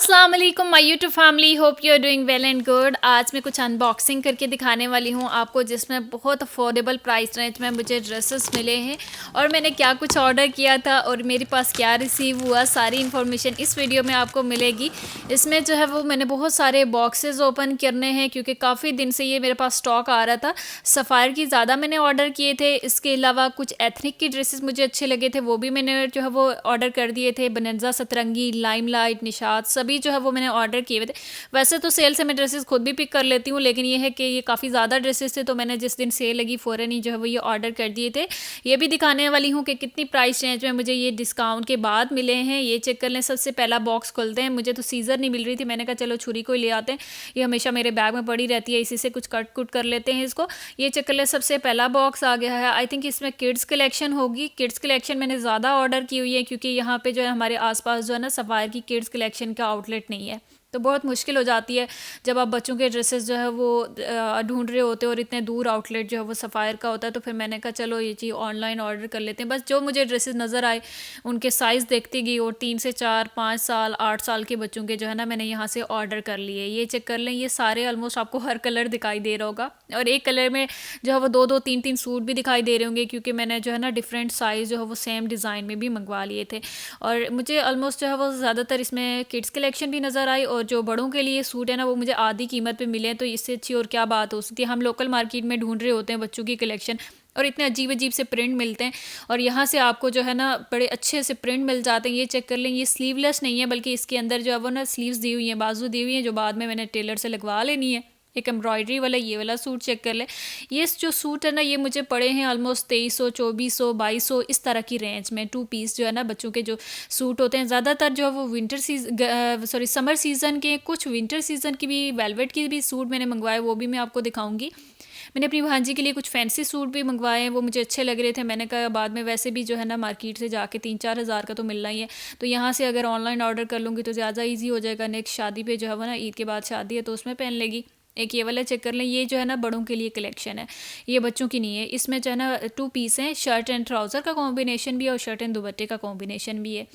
अस्सलाम वालेकुम my YouTube family, hope you are doing well and good. आज मैं कुछ अनबॉक्सिंग करके दिखाने वाली हूँ आपको, जिसमें बहुत अफोर्डेबल प्राइस रेंज में मुझे ड्रेसेस मिले हैं और मैंने क्या कुछ ऑर्डर किया था और मेरे पास क्या रिसीव हुआ, सारी इन्फॉर्मेशन इस वीडियो में आपको मिलेगी। इसमें जो है वो मैंने बहुत सारे बॉक्सेस ओपन करने हैं क्योंकि काफ़ी दिन से ये मेरे पास स्टॉक आ रहा था। सफ़ायर की ज़्यादा मैंने ऑर्डर किए थे, इसके अलावा कुछ एथनिक की ड्रेसेस मुझे अच्छे लगे थे, वो भी मैंने जो है वो ऑर्डर कर दिए थे। बनंजा, सतरंगी, लाइमलाइट, निशात, सभी जो है वो मैंने ऑर्डर किए हुए थे। वैसे तो सेल से मैं ड्रेसेस खुद भी पिक कर लेती हूँ, लेकिन ये है कि ये काफ़ी ज़्यादा ड्रेसेस थे तो मैंने जिस दिन सेल लगी फ़ौरन ही जो है वो ये ऑर्डर कर दिए थे। ये भी दिखाने वाली हूँ कि कितनी प्राइस रेंज में मुझे ये डिस्काउंट के बाद मिले हैं। ये चेक कर लें। सबसे पहला बॉक्स खोलते हैं। मुझे तो सीज़र नहीं मिल रही थी, मैंने कहा चलो छुरी को ही ले आते हैं, ये हमेशा मेरे बैग में पड़ी रहती है, इसी से कुछ कट कुट कर लेते हैं इसको। ये चेक कर लें। सबसे पहला बॉक्स आ गया है। आई थिंक इसमें किड्स कलेक्शन होगी। किड्स कलेक्शन मैंने ज़्यादा ऑर्डर की हुई है क्योंकि यहाँ पे जो है हमारे आसपास जो है ना सफ़ायर की किड्स कलेक्शन का आउटलेट नहीं है, तो बहुत मुश्किल हो जाती है जब आप बच्चों के ड्रेसेस जो है वो ढूंढ रहे होते हैं और इतने दूर आउटलेट जो है वो सफ़ायर का होता है। तो फिर मैंने कहा चलो ये चीज़ ऑनलाइन ऑर्डर कर लेते हैं। बस जो मुझे ड्रेसेस नज़र आए उनके साइज़ देखती गई और 3 से 4, 5 साल, 8 साल के बच्चों के जो है ना मैंने यहाँ से ऑर्डर कर लिए। ये चेक कर लें। ये सारे ऑलमोस्ट आपको हर कलर दिखाई दे रहा होगा और एक कलर में जो है वो 2-2, 3-3 सूट भी दिखाई दे रहे होंगे क्योंकि मैंने जो है ना डिफरेंट साइज़ जो है वो सेम डिज़ाइन में भी मंगवा लिए थे। और मुझे ऑलमोस्ट जो है वो ज़्यादातर इसमें किड्स कलेक्शन भी नज़र आई और जो बड़ों के लिए सूट है ना वो मुझे आधी कीमत पे मिले, तो इससे अच्छी और क्या बात हो सकती है। हम लोकल मार्केट में ढूंढ रहे होते हैं बच्चों की कलेक्शन और इतने अजीब अजीब से प्रिंट मिलते हैं और यहाँ से आपको जो है ना बड़े अच्छे से प्रिंट मिल जाते हैं। ये चेक कर लें। ये स्लीवलेस नहीं है बल्कि इसके अंदर जो है वो ना स्लीव्स दी हुई हैं, बाजू दी हुई हैं, जो बाद में मैंने टेलर से लगवा लेनी है। एक एम्ब्रॉयडरी वाला ये वाला सूट चेक कर ले। ये जो सूट है ना ये मुझे पड़े हैं ऑलमोस्ट 2300, 2400, 2200 इस तरह की रेंज में। 2 पीस जो है ना बच्चों के जो सूट होते हैं ज़्यादातर जो है वो समर सीज़न के, कुछ विंटर सीज़न की भी, वेलवेट की भी सूट मैंने मंगवाए, वो भी मैं आपको दिखाऊंगी। मैंने अपनी भांजी के लिए कुछ फैंसी सूट भी मंगवाए हैं, वो मुझे अच्छे लग रहे थे। मैंने कहा बाद में वैसे भी जो है ना मार्केट से जाके 3-4 हज़ार का तो मिलना ही है, तो यहाँ से अगर ऑनलाइन ऑर्डर कर लूँगी तो ज़्यादा ईजी हो जाएगा। नेक्स्ट शादी पे जो है वो ना, ईद के बाद शादी है तो उसमें पहन लेगी। एक ये वाला चेक कर लें। ये जो है ना बड़ों के लिए कलेक्शन है, ये बच्चों की नहीं है। इसमें जो है ना 2 पीस हैं, शर्ट एंड ट्राउज़र का कॉम्बिनेशन भी है और शर्ट एंड दुपट्टे का कॉम्बिनेशन भी है।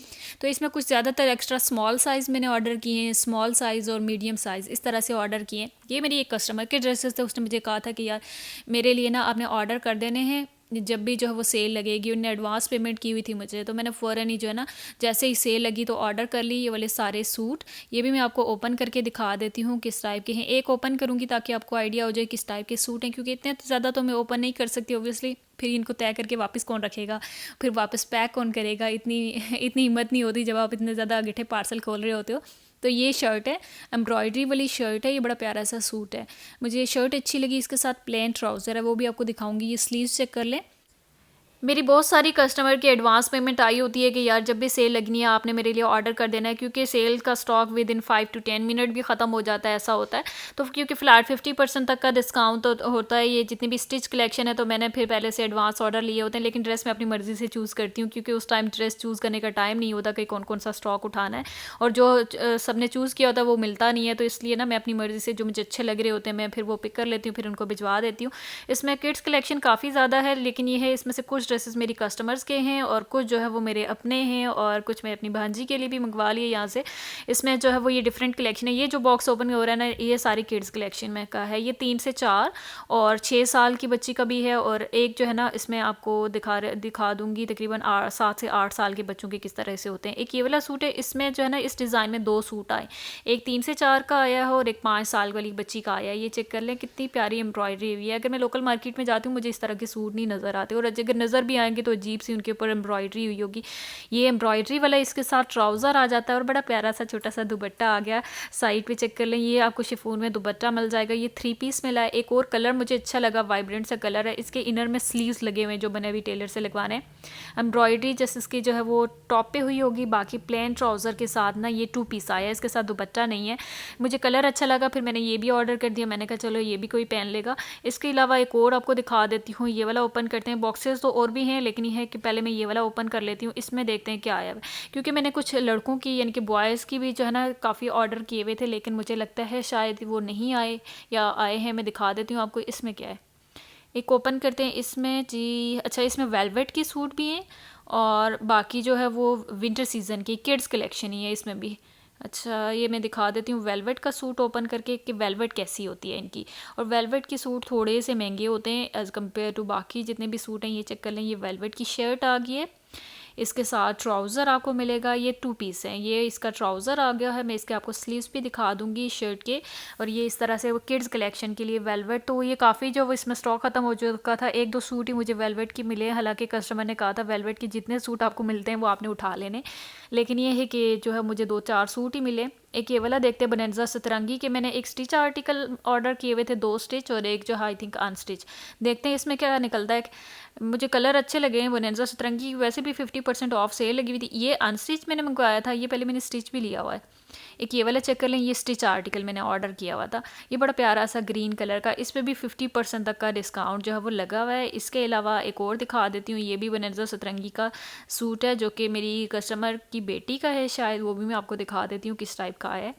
तो इसमें कुछ ज़्यादातर एक्स्ट्रा स्मॉल साइज़ मैंने ऑर्डर किए हैं, स्मॉल साइज़ और मीडियम साइज़ इस तरह से ऑर्डर किए हैं। ये मेरी एक कस्टमर के ड्रेसेस थे, उसने मुझे कहा था कि यार मेरे लिए ना आपने ऑर्डर कर देने हैं, जब भी जो है वो सेल लगेगी। उन्होंने एडवांस पेमेंट की हुई थी मुझे, तो मैंने फ़ौरन ही जो है ना जैसे ही सेल लगी तो ऑर्डर कर ली ये वाले सारे सूट। ये भी मैं आपको ओपन करके दिखा देती हूँ किस टाइप के हैं। एक ओपन करूँगी ताकि आपको आइडिया हो जाए किस टाइप के सूट हैं, क्योंकि इतने ज़्यादा तो मैं ओपन नहीं कर सकती ओब्वियसली, फिर इनको तय करके वापस कौन रखेगा, फिर वापस पैक कौन करेगा, इतनी इतनी हिम्मत नहीं होती जब आप इतने ज़्यादा गिट्ठे पार्सल खोल रहे होते हो। तो ये शर्ट है, एम्ब्रॉयडरी वाली शर्ट है, ये बड़ा प्यारा सा सूट है, मुझे ये शर्ट अच्छी लगी। इसके साथ प्लेन ट्राउज़र है, वो भी आपको दिखाऊंगी। ये स्लीव्स चेक कर लें। मेरी बहुत सारी कस्टमर की एडवांस पेमेंट आई होती है कि यार जब भी सेल लगनी है आपने मेरे लिए ऑर्डर कर देना है, क्योंकि सेल का stock with in 5 to 10 minute भी ख़त्म हो जाता है, ऐसा होता है। तो क्योंकि फ़िलहाल 50% तक का डिस्काउंट तो होता है। ये जितनी भी स्टिच कलेक्शन है तो मैंने फिर पहले से एडवांस ऑर्डर लिए होते हैं, लेकिन ड्रेस मैं अपनी मर्ज़ी से चूज़ करती हूँ क्योंकि उस टाइम ड्रेस चूज़ करने का टाइम नहीं होता कि कौन कौन सा स्टॉक उठाना है, और जो सब ने चूज़ किया होता है वो मिलता नहीं है। तो इसलिए ना मैं अपनी मर्ज़ी से जो मुझे अच्छे लग रहे होते हैं मैं फिर वो पिक कर लेती हूँ, फिर उनको भिजवा देती हूँ। इसमें किड्स कलेक्शन काफ़ी ज़्यादा है, लेकिन ये है इसमें से कुछ ड्रेसेस मेरी कस्टमर के हैं और कुछ जो है वो मेरे अपने हैं और कुछ मैं अपनी भांजी के लिए भी मंगवा लिए यहाँ से। इसमें जो है वो ये डिफरेंट कलेक्शन है। ये जो बॉक्स ओपन हो रहा है ना ये सारी किड्स कलेक्शन में का है। ये 3 से 4 और 6 साल की बच्ची का भी है, और एक जो है ना इसमें आपको दिखा दूंगी तकरीबन 7 से 8 साल के बच्चों के किस तरह से होते हैं। एक ये वाला सूट है, इसमें जो है ना इस डिज़ाइन में 2 सूट आए, एक 3 से 4 का आया है और एक 5 साल वाली बच्ची का आया है। ये चेक कर लें कितनी प्यारी एम्ब्रॉयडरी हुई है। अगर मैं लोकल मार्केट में जाती हूँ मुझे इस तरह के सूट नहीं नज़र आते, और अगर नज़र भी आएंगे तो अजीब सी उनके ऊपर एम्ब्रॉयडरी हुई होगी। ये एम्ब्रॉयडरी वाला इसके साथ ट्राउज़र आ जाता है और बड़ा प्यारा सा छोटा सा दुपट्टा आ गया साइड पे। चेक कर लें। ये आपको शिफॉन में दुपट्टा मिल जाएगा। ये 3 पीस मिला है। एक और कलर मुझे अच्छा लगा, वाइब्रेंट सा कलर है। इसके इनर में स्लीव्स लगे हुए हैं जो बने हुए टेलर से लगवाने। एम्ब्रॉयडरी जैसे इसकी जो है वो टॉप पे हुई होगी, बाकी प्लेन ट्राउज़र के साथ ना ये 2 पीस आया है, इसके साथ दुपट्टा नहीं है। मुझे कलर अच्छा लगा, फिर मैंने ये भी ऑर्डर कर दिया। मैंने कहा चलो ये भी कोई पहन लेगा। इसके अलावा एक और आपको दिखा देती हूँ। ये वाला ओपन करते हैं। बॉक्सेस तो और भी हैं, लेकिन ये है कि पहले मैं ये वाला ओपन कर लेती हूँ। इसमें देखते हैं क्या आया है, क्योंकि मैंने कुछ लड़कों की यानी कि बॉयज़ की भी जो है ना काफ़ी ऑर्डर किए हुए थे, लेकिन मुझे लगता है शायद वो नहीं आए या आए हैं। मैं दिखा देती हूँ आपको इसमें क्या है। एक ओपन करते हैं। इसमें जी अच्छा, इसमें वेलवेट की सूट भी हैं और बाकी जो है वो विंटर सीज़न की किड्स कलेक्शन ही है इसमें भी। अच्छा, ये मैं दिखा देती हूँ वेलवेट का सूट ओपन करके कि वेलवेट कैसी होती है इनकी। और वेलवेट के सूट थोड़े से महंगे होते हैं एज़ कम्पेयर टू बाकी जितने भी सूट हैं। ये चेक कर लें, ये वेलवेट की शर्ट आ गई है, इसके साथ ट्राउज़र आपको मिलेगा। ये 2 पीस हैं, ये इसका ट्राउज़र आ गया है। मैं इसके आपको स्लीव्स भी दिखा दूँगी शर्ट के। और ये इस तरह से वो किड्स कलेक्शन के लिए वेलवेट, तो ये काफ़ी जो वो इसमें स्टॉक ख़त्म हो चुका था। 1-2 सूट ही मुझे वेलवेट के मिले, हालाँकि कस्टमर ने कहा था वेलवेट के जितने सूट आपको मिलते हैं वो आपने उठा लेने। लेकिन ये है कि जो है मुझे 2-4 सूट ही मिले। एक ये वाला देखते हैं बोनेंजा सतरंगी के, मैंने एक स्टिच आर्टिकल ऑर्डर किए हुए थे, 2 स्टिच और एक जो आई थिंक अनस्टिच। देखते हैं इसमें क्या निकलता है। मुझे कलर अच्छे लगे हैं। बोनेंजा सतरंगी वैसे भी 50% ऑफ सेल लगी हुई थी। ये अनस्टिच मैंने मंगवाया था, ये पहले मैंने स्टिच भी लिया हुआ है। एक ये वाला चेक कर लें, ये स्टिच आर्टिकल मैंने ऑर्डर किया हुआ था। ये बड़ा प्यारा सा ग्रीन कलर का, इस पर भी 50% तक का डिस्काउंट जो है वो लगा हुआ है। इसके अलावा एक और दिखा देती हूँ, ये भी बोनेंजा सतरंगी का सूट है जो कि मेरी कस्टमर की बेटी का है शायद, वो भी मैं आपको दिखा देती हूँ किस टाइप का है।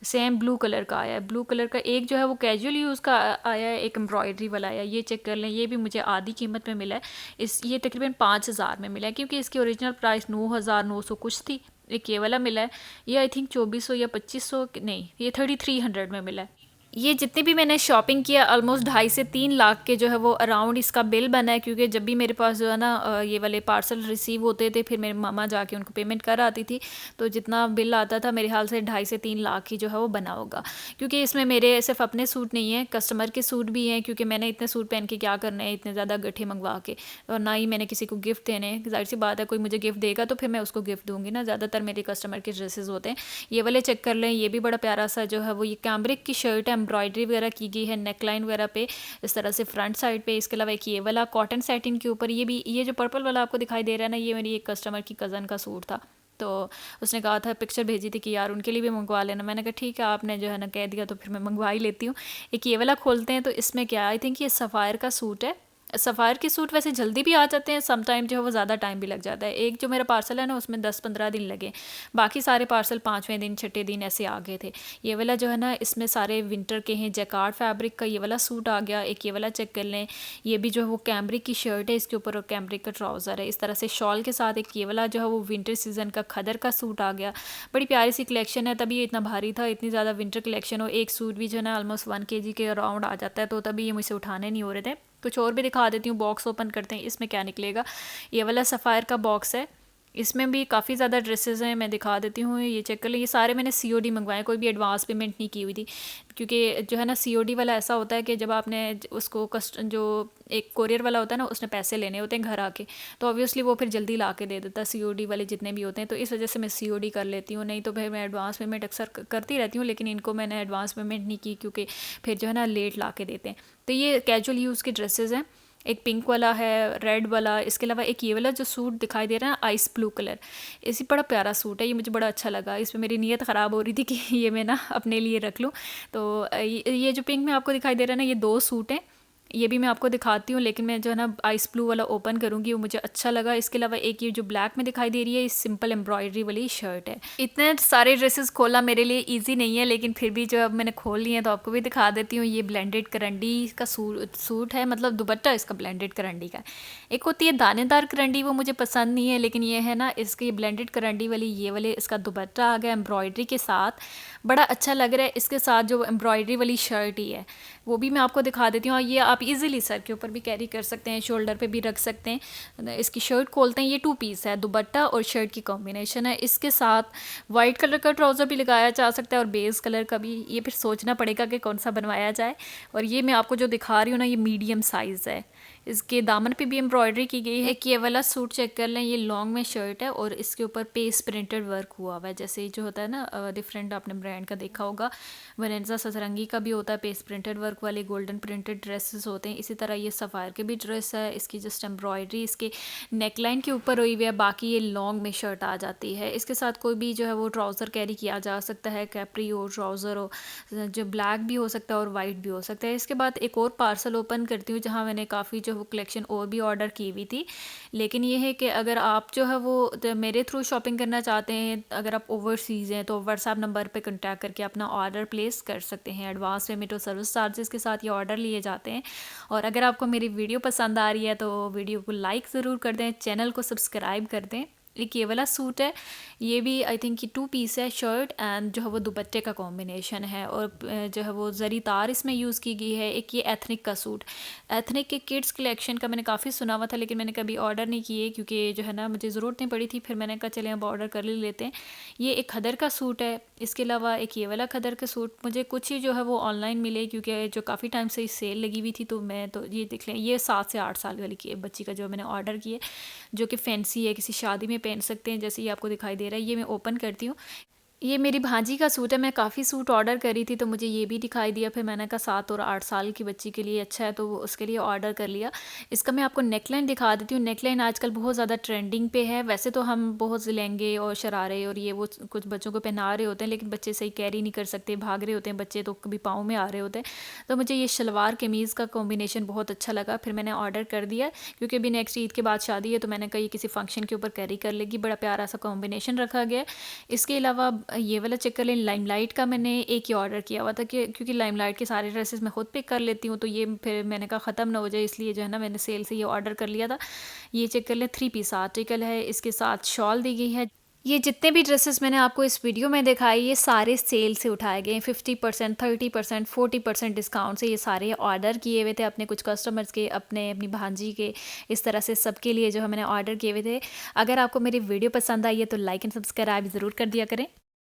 सेम ब्लू कलर का आया है। ब्लू कलर का एक जो है वो कैजुअल यूज़ का आया है, एक एम्ब्रॉयडरी वाला आया है। ये चेक कर लें, ये भी मुझे आधी कीमत में मिला है। ये तकरीबन 5,000 में मिला है, क्योंकि इसकी ओरिजिनल प्राइस 9,900 कुछ थी। एक ये वाला मिला है, ये आई थिंक 2400 या 2500 नहीं, ये 3300 में मिला है। ये जितनी भी मैंने शॉपिंग किया ऑलमोस्ट 2.5 से 3 लाख के जो है वो अराउंड इसका बिल बना है, क्योंकि जब भी मेरे पास जो है ना ये वाले पार्सल रिसीव होते थे, फिर मेरी मामा जाके उनको पेमेंट कर आती थी, तो जितना बिल आता था मेरे ख्याल से 2.5 से 3 लाख ही जो है वो बना होगा। क्योंकि इसमें मेरे सिर्फ अपने सूट नहीं हैं, कस्टमर के सूट भी हैं, क्योंकि मैंने इतने सूट पहन के क्या करना है इतने ज़्यादा गट्ठे मंगवा के, और ना ही मैंने किसी को गिफ्ट देने हैं। जाहिर सी बात है कोई मुझे गिफ्ट देगा तो फिर मैं उसको गिफ्ट दूंगी ना, ज़्यादातर मेरे कस्टमर के ड्रेसेस होते हैं। ये वाले चेक कर लें, ये भी बड़ा प्यारा सा जो है वो ये कैम्ब्रिक की शर्ट है, एम्ब्रॉयडरी वगैरह की गई है नेकलाइन वगैरह पे इस तरह से फ्रंट साइड पे। इसके अलावा एक ये वाला कॉटन सेटिन के ऊपर, ये भी ये जो पर्पल वाला आपको दिखाई दे रहा है ना, ये मेरी एक कस्टमर की कज़न का सूट था, तो उसने कहा था, पिक्चर भेजी थी कि यार उनके लिए भी मंगवा लेना। मैंने कहा ठीक है, आपने जो है ना कह दिया तो फिर मैं मंगवा ही लेती हूँ। एक ये वाला खोलते हैं, तो इसमें क्या आई थिंक ये सफ़ायर का सूट है। सफ़ायर के सूट वैसे जल्दी भी आ जाते हैं, सम टाइम जो है वो ज़्यादा टाइम भी लग जाता है। एक जो मेरा पार्सल है ना उसमें 10-15 दिन लगे, बाकी सारे पार्सल 5वें दिन 6ठे दिन ऐसे आ गए थे। ये वाला जो है ना इसमें सारे विंटर के हैं, जैकार्ड फैब्रिक का ये वाला सूट आ गया। एक ये वाला चेक कर लें, ये भी जो है वो कैम्ब्रिक की शर्ट है, इसके ऊपर कैम्ब्रिक का ट्राउज़र है इस तरह से शॉल के साथ। एक ये वाला जो है वो विंटर सीज़न का खदर का सूट आ गया। बड़ी प्यारी सी कलेक्शन है, तभी ये इतना भारी था, इतनी ज़्यादा विंटर कलेक्शन हो। एक सूट भी जो है ना ऑलमोस्ट 1 kg के अराउंड आ जाता है, तो तभी ये मुझसे उठाने नहीं हो रहे थे। कुछ और भी दिखा देती हूँ, बॉक्स ओपन करते हैं, इसमें क्या निकलेगा। ये वाला सफ़ायर का बॉक्स है, इसमें भी काफ़ी ज़्यादा ड्रेसेस हैं, मैं दिखा देती हूँ। ये चेक कर लें, ये सारे मैंने सीओडी मंगवाए, कोई भी एडवांस पेमेंट नहीं की हुई थी, क्योंकि जो है ना सीओडी वाला ऐसा होता है कि जब आपने उसको जो एक कोरियर वाला होता है ना उसने पैसे लेने होते हैं घर आके, तो ऑब्वियसली वो फिर जल्दी ला के दे देता है सीओडी वाले जितने भी होते हैं, तो इस वजह से मैं सीओडी कर लेती हूँ। नहीं तो फिर मैं एडवांस पेमेंट अक्सर करती रहती हूँ, लेकिन इनको मैंने एडवांस पेमेंट नहीं की क्योंकि फिर जो है ना लेट ला के देते हैं। तो ये कैजुअल यूज़ के ड्रेसेस हैं, एक पिंक वाला है, रेड वाला, इसके अलावा एक ये वाला जो सूट दिखाई दे रहा है आइस ब्लू कलर, इसी बड़ा प्यारा सूट है, ये मुझे बड़ा अच्छा लगा। इसमें मेरी नीयत ख़राब हो रही थी कि ये मैं ना अपने लिए रख लूँ। तो ये जो पिंक में आपको दिखाई दे रहा है ना, ये 2 सूट हैं, ये भी मैं आपको दिखाती हूँ, लेकिन मैं जो है ना आइस ब्लू वाला ओपन करूँगी, वो मुझे अच्छा लगा। इसके अलावा एक ये जो ब्लैक में दिखाई दे रही है, ये सिंपल एम्ब्रॉयडरी वाली शर्ट है। इतने सारे ड्रेसेस खोलना मेरे लिए इजी नहीं है, लेकिन फिर भी जो अब मैंने खोल लिए हैं तो आपको भी दिखा देती हूँ। ये ब्लेंडेड करंडी का सूट है, मतलब दुपट्टा इसका ब्लेंडेड करंडी का। एक होती है दानेदार करंडी, वो मुझे पसंद नहीं है, लेकिन ये है ना इसकी ब्लेंडेड करंडी वाली, ये वाले इसका दुपट्टा आ गया एम्ब्रॉयडरी के साथ, बड़ा अच्छा लग रहा है। इसके साथ जो एम्ब्रॉयडरी वाली शर्ट ही है वो भी मैं आपको दिखा देती हूँ। ये आप इजीली सर के ऊपर भी कैरी कर सकते हैं, शोल्डर पे भी रख सकते हैं। इसकी शर्ट खोलते हैं, ये 2 पीस है, दुपट्टा और शर्ट की कॉम्बिनेशन है। इसके साथ वाइट कलर का ट्राउज़र भी लगाया जा सकता है और बेस कलर का भी, ये फिर सोचना पड़ेगा कि कौन सा बनवाया जाए। और ये मैं आपको जो दिखा रही हूँ ना, ये मीडियम साइज़ है, इसके दामन पे भी एम्ब्रॉयडरी की गई है। एक ये वाला सूट चेक कर लें, ये लॉन्ग में शर्ट है और इसके ऊपर पेस्ट प्रिंटेड वर्क हुआ हुआ है, जैसे जो होता है ना डिफरेंट आपने ब्रांड का देखा होगा, वनेंजा सतरंगी का भी होता है पेस्ट प्रिंटेड वर्क वाले गोल्डन प्रिंटेड ड्रेसेस होते हैं। इसी तरह ये सफ़ायर के भी ड्रेस है, इसकी जस्ट एम्ब्रॉयडरी इसके नेकलाइन के ऊपर हुई हुई है, बाकी ये लॉन्ग में शर्ट आ जाती है। इसके साथ कोई भी जो है वो ट्राउज़र कैरी किया जा सकता है, कैप्री हो, ट्राउज़र हो, जो ब्लैक भी हो सकता है और वाइट भी हो सकता है। इसके बाद एक और पार्सल ओपन करती हूँ जहाँ मैंने काफ़ी जो वो कलेक्शन और भी ऑर्डर की हुई थी, लेकिन ये है कि अगर आप जो है वो मेरे थ्रू शॉपिंग करना चाहते हैं, अगर आप ओवरसीज़ हैं तो व्हाट्सएप नंबर पे कांटेक्ट करके अपना ऑर्डर प्लेस कर सकते हैं। एडवांस पेमेंट और सर्विस चार्जेस के साथ ये ऑर्डर लिए जाते हैं। और अगर आपको मेरी वीडियो पसंद आ रही है तो वीडियो को लाइक ज़रूर कर दें, चैनल को सब्सक्राइब कर दें। एक ये वाला सूट है, ये भी आई थिंक कि 2 पीस है, शर्ट एंड जो है वो दुपट्टे का कॉम्बिनेशन है, और जो है वो जरी तार इसमें यूज़ की गई है। एक ये एथनिक का सूट, एथनिक के किड्स कलेक्शन का मैंने काफ़ी सुना हुआ था, लेकिन मैंने कभी ऑर्डर नहीं किए क्योंकि जो है ना मुझे ज़रूरत नहीं पड़ी थी। फिर मैंने कहा चले अब ऑर्डर कर ही लेते हैं। ये एक खदर का सूट है, इसके अलावा एक ये वाला खदर का सूट मुझे कुछ ही जो है वो ऑनलाइन मिले, क्योंकि जो काफ़ी टाइम से सेल लगी हुई थी, तो मैं तो ये देख लें, ये 7 से 8 साल वाली की बच्ची का जो मैंने ऑर्डर किया, जो कि फैंसी है, किसी शादी में पहन सकते हैं, जैसे ये आपको दिखाई दे रहा है। ये मैं ओपन करती हूँ। ये मेरी भांजी का सूट है, मैं काफ़ी सूट ऑर्डर करी थी, तो मुझे ये भी दिखाई दिया। फिर मैंने कहा 7 और 8 साल की बच्ची के लिए अच्छा है, तो वो उसके लिए ऑर्डर कर लिया। इसका मैं आपको नेकलाइन दिखा देती हूँ। नेकलाइन आजकल बहुत ज़्यादा ट्रेंडिंग पे है। वैसे तो हम बहुत से लहंगे और शरारे और ये वो कुछ बच्चों को पहना रहे होते हैं, लेकिन बच्चे सही कैरी नहीं कर सकते, भाग रहे होते हैं बच्चे, तो कभी पाँव में आ रहे होते हैं। तो मुझे ये शलवार कमीज़ का कॉम्बिनेशन बहुत अच्छा लगा, फिर मैंने ऑर्डर कर दिया, क्योंकि अभी नेक्स्ट ईद के बाद शादी है, तो मैंने कहा ये किसी फंक्शन के ऊपर कैरी कर लेगी। बड़ा प्यारा सा कॉम्बिनेशन रखा गया है। इसके अलावा ये वाला चेक कर लें, लाइमलाइट का मैंने एक ही ऑर्डर किया हुआ था, कि क्योंकि लाइमलाइट के सारे ड्रेसेस मैं खुद पिक कर लेती हूँ, तो ये फिर मैंने कहा ख़त्म ना हो जाए, इसलिए जो है ना मैंने सेल से ये ऑर्डर कर लिया था। ये चेक कर लें, 3 पीस आर्टिकल है, इसके साथ शॉल दी गई है। ये जितने भी ड्रेसेस मैंने आपको इस वीडियो में दिखाए, ये सारे सेल से उठाए गए हैं। 50%, 30%, 40% डिस्काउंट से ये सारे ऑर्डर किए हुए थे अपने कुछ कस्टमर्स के, अपनी भांजी के, इस तरह से सबके लिए जो है मैंने ऑर्डर किए हुए थे। अगर आपको मेरी वीडियो पसंद आई है तो लाइक एंड सब्सक्राइब ज़रूर कर दिया करें।